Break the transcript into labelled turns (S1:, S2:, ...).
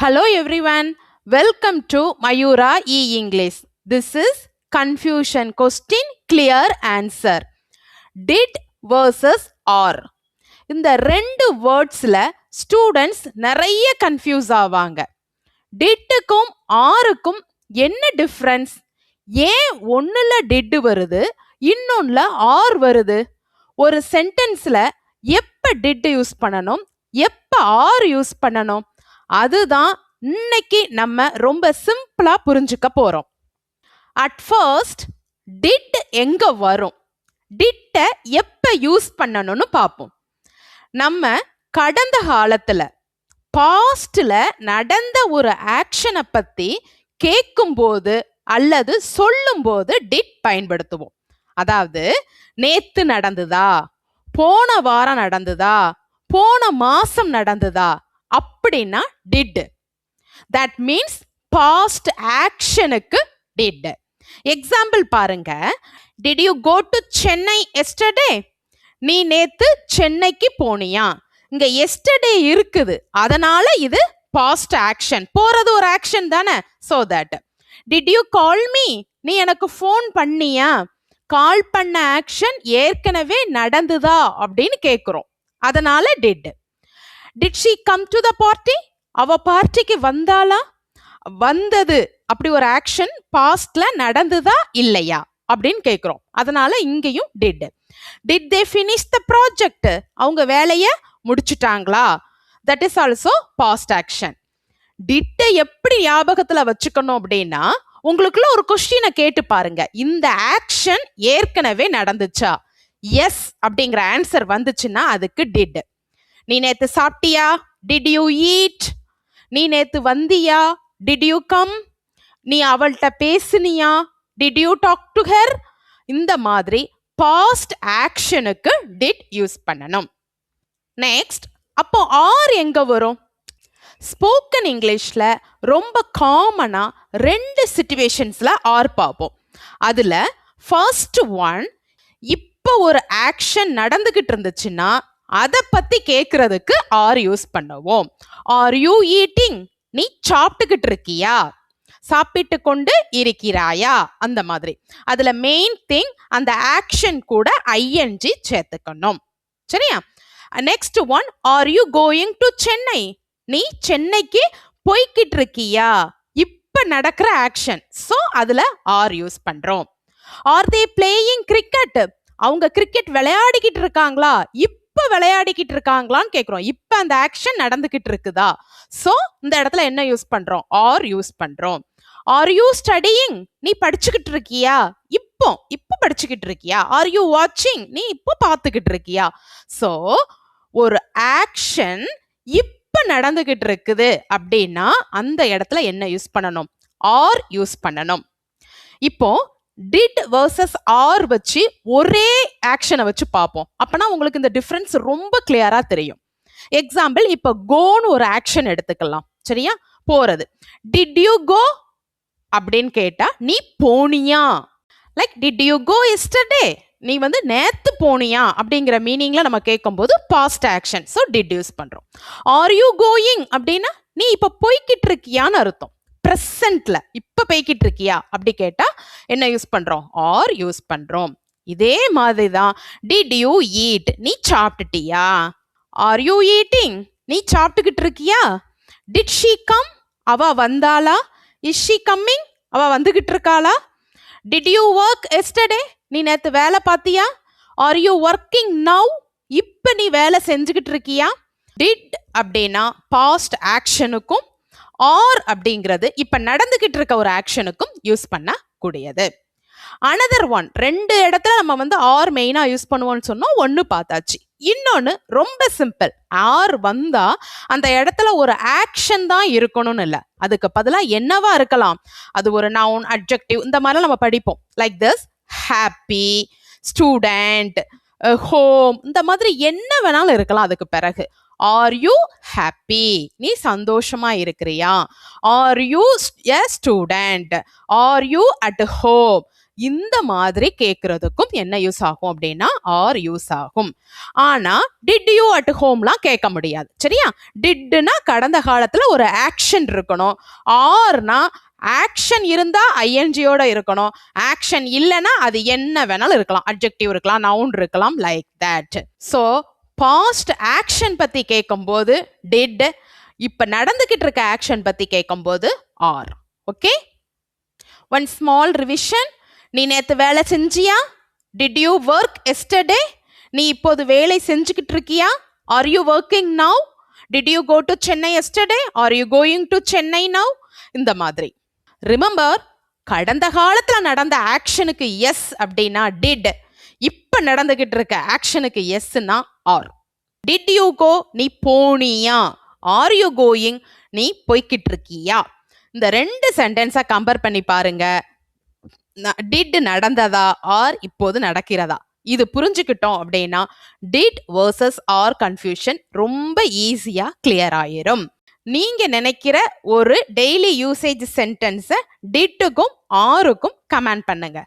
S1: Hello everyone, welcome to Mayura E-English. This is confusion question clear answer. Did versus are. இந்த ரெண்டு வேர்ட்ஸ்ல students நிறைய confuse ஆவாங்க. டிட்டுக்கும் ஆருக்கும் என்ன difference? ஏன் ஒன்னுல டிட் வருது இன்னொன்னுல ஆர் வருது? ஒரு சென்டென்ஸ்ல எப்ப டிட் யூஸ் பண்ணணும், எப்ப ஆர் யூஸ் பண்ணணும், அதுதான் இன்னைக்கு நம்ம ரொம்ப சிம்பிளா புரிஞ்சுக்க போறோம். அட் ஃபர்ஸ்ட் டிட் எங்க வரும், டிட்ட எப்ப யூஸ் பண்ணணும்னு பார்ப்போம். நம்ம கடந்த காலத்துல பாஸ்ட்ல நடந்த ஒரு ஆக்ஷனை பத்தி கேட்கும்போது அல்லது சொல்லும் போது டிட் பயன்படுத்துவோம். அதாவது நேத்து நடந்ததா, போன வாரம் நடந்ததா, போன மாசம் நடந்ததா அப்படின்னா டிட். தட் மீன்ஸ் பாஸ்ட் ஆக்ஷனுக்கு டிட். எக்ஸாம்பிள் பாருங்க. Did you go to Chennai yesterday? நீ நேத்து சென்னைக்கு போனியா? இங்க எஸ்டர்டே இருக்குது, அதனால இது பாஸ்ட் ஆக்ஷன். போறது ஒரு ஆக்ஷன் தானே. So that. Did you call me? நீ எனக்கு ஃபோன் பண்ணியா? கால் பண்ண ஆக்ஷன் ஏற்கனவே நடந்துதா அப்படின்னு கேட்கிறோம், அதனால did. Did she come to the party? அவ பார்ட்டிக்கு வந்தாளா? வந்தது அப்படி ஒரு ஆக்ஷன் பாஸ்ட்ல நடந்துதா இல்லையா அப்படின்னு கேட்கிறோம், அதனால இங்கேயும் did. Did they finish the project? அவங்க வேலைய முடிச்சுட்டாங்களா? That is also past action. டிட்டை எப்படி ஞாபகத்துல வச்சுக்கணும் அப்படின்னா, உங்களுக்குள்ள ஒரு கொஸ்டினை கேட்டு பாருங்க. இந்த ஆக்ஷன் ஏற்கனவே நடந்துச்சா? எஸ் அப்படிங்கிற ஆன்சர் வந்துச்சுன்னா அதுக்கு டிட். நீ நேத்து சாப்பிட்டியா? Did you eat? நீ நேத்து வந்தியா? Did you come? நீ அவள்கிட்ட பேசினியா? Did you talk to her? இந்த மாதிரி பாஸ்ட் ஆக்ஷனுக்கு டிட் யூஸ் பண்ணணும். நெக்ஸ்ட், அப்போ ஆர் எங்க வரும்? ஸ்போக்கன் இங்கிலீஷ்ல ரொம்ப காமனா ரெண்டு சிச்சுவேஷன்ஸ்ல ஆர் பார்ப்போம். அதுல ஃபர்ஸ்ட் ஒன், இப்போ ஒரு ஆக்ஷன் நடந்துகிட்டு இருந்துச்சுன்னா அதை பத்தி கேட்கறதுக்கு ஆர் யூஸ் பண்ணுவோம். Are you eating? நீ சாப்பிட்டுக்கிட்டு இருக்கியா? சாப்பிட்டு கொண்டு இருக்கிறாயா? அந்த மாதிரி. அதுல மெயின் திங் அந்த ஆக்ஷன் கூட ஐஎன்ஜி சேர்த்துக்கணும். சரியா? Next one, are you going to Chennai? நீ சென்னைக்கு போய்கிட்டு இருக்கியா? இப்ப நடக்கிற ஆக்ஷன், சோ அதுல ஆர் யூஸ் பண்றோம். Are they playing cricket? அவங்க கிரிக்கெட் விளையாடிக்கிட்டு இருக்காங்களா? இப்ப விளையாடிக்கிட்டு இருக்காங்களான்னு கேக்குறோம். இப்ப அந்த ஆக்ஷன் நடந்துகிட்டு இருக்குதா? சோ இந்த இடத்துல என்ன யூஸ் பண்றோம்? ஆர் யூஸ் பண்றோம். Are you studying? நீ படிச்சுக்கிட்டு இருக்கியா? இப்போ படிச்சுக்கிட்டு இருக்கியா? ஆர் யூ வாட்சிங்? நீ இப்போ பார்த்துக்கிட்டு இருக்கியா? சோ ஒரு ஆக்ஷன் இப்ப நடந்துகிட்டு இருக்குது அப்படின்னா அந்த இடத்துல என்ன யூஸ் பண்ணணும்? ஆர் யூஸ் பண்ணணும். இப்போ டிட் வர்சஸ் ஆர் வச்சு ஒரே ஆக்ஷனை வச்சு பார்ப்போம். அப்பனா உங்களுக்கு இந்த டிஃபரன்ஸ் ரொம்ப கிளியரா தெரியும். எக்ஸாம்பிள், இப்ப கோன்னு ஒரு ஆக்ஷன் எடுத்துக்கலாம். சரியா? போறது. டிட் யூ கோ அப்படின்னு கேட்டா நீ போனியா? Like did you go yesterday? நீ நேத்து போனியா அப்படிங்கிற மீனிங்ல நம்ம கேட்கும்போது past action, so did use பண்றோம். ஆர் யூ கோயிங் அப்படின்னா நீ இப்ப போய்கிட்டு இருக்கியான்னு அர்த்தம். பிரசன்ட்ல இப்ப போய்கிட்டு இருக்கியா அப்படி கேட்டா என்ன யூஸ் பண்றோம்? ஆர் யூஸ் பண்றோம். இதே மாதிரி தான் டிட் யூ ஈட்? நீ சாப்பிட்டுட்டியா? R you eating? நீ சாப்பிட்டுக்கிட்டு இருக்கியா? Did she come? அவ வந்தாளா? Is she coming? அவ வந்துகிட்டு இருக்காளா? Did you work yesterday? நீ நேத்து வேலை பார்த்தியா? Are you working now? இப்ப நீ வேலை செஞ்சுக்கிட்டு இருக்கியா? டிட் அப்படின்னா பாஸ்ட் ஆக்ஷனுக்கும், ஆர் அப்படிங்கிறது இப்ப நடந்துகிட்டு இருக்க ஒரு ஆக்ஷனுக்கும் யூஸ் பண்ண கூடியது. அனதர் ஒன், ரெண்டு இடத்துல நம்ம ஆர் மெயினா யூஸ் பண்ணுவோம்னு சொன்னோம். ஒன்னு பார்த்தாச்சு. இன்னொன்னு ரொம்ப சிம்பிள். ஆர் வந்தா அந்த இடத்துல ஒரு ஆக்ஷன் தான் இருக்கணும்னு இல்லை, அதுக்கு பதிலாக என்னவா இருக்கலாம்? அது ஒரு நவுன், அட்ஜெக்டிவ், இந்த மாதிரிலாம் நம்ம படிப்போம். Like this, happy, student, home, இந்த மாதிரி என்ன வேணாலும் இருக்கலாம். அதுக்கு பிறகு ஆர் யூ ஹாப்பி? நீ சந்தோஷமா இருக்கிறியா? Are you a student? Are you at home? இந்த மாதிரி கேட்கறதுக்கும் என்ன யூஸ் ஆகும் அப்படின்னா ஆர் யூஸ் ஆகும். ஆனா டிட் யூ அட் ஹோம்லாம் கேட்க முடியாது. சரியா? டிட்னா கடந்த காலத்துல ஒரு ஆக்ஷன் இருக்கணும். ஆர்னா ஆக்ஷன் இருந்தா ஐஎன்ஜியோட இருக்கணும். ஆக்ஷன் இல்லைன்னா அது என்ன வேணாலும் இருக்கலாம். அட்ஜெக்டிவ் இருக்கலாம், நவுன் இருக்கலாம், like that. So past action பத்தி கேட்கும்போது டிட், இப்ப நடந்துகிட்டு இருக்க ஆக்ஷன் பத்தி கேட்கும்போது are. Okay, one small revision. நீ நேத்து வேலை செஞ்சியா? Did you work yesterday? நீ இப்போது வேலை செஞ்சுக்கிட்டு இருக்கியா? Are you working now? Did you go to Chennai yesterday? Are you going to Chennai now? இந்த மாதிரி. ரிமெம்பர், கடந்த காலத்துல நடந்த ஆக்ஷனுக்கு எஸ் அப்படின்னா டிட், இப்ப நடந்துகிட்டு இருக்க ஆக்ஷனுக்கு எஸ்னா ஆர். டிட் யூ கோ, நீ போனியா? ஆர் யூ கோயிங், நீ போய்கிட்டு இருக்கியா? இந்த ரெண்டு சென்டென்ஸை கம்பேர் பண்ணி பாருங்க. டிட் நடந்ததா, ஆர் இப்போது நடக்கிறதா? இது புரிஞ்சுக்கிட்டோம் அப்படின்னா டிட் வர்சஸ் ஆர் கன்ஃபியூஷன் ரொம்ப ஈஸியா கிளியர் ஆயிரும். நீங்க நினைக்கிற ஒரு டெய்லி யூசேஜ் சென்டென்ஸை டிட்டுக்கும் ஆருக்கும் கமெண்ட் பண்ணுங்க.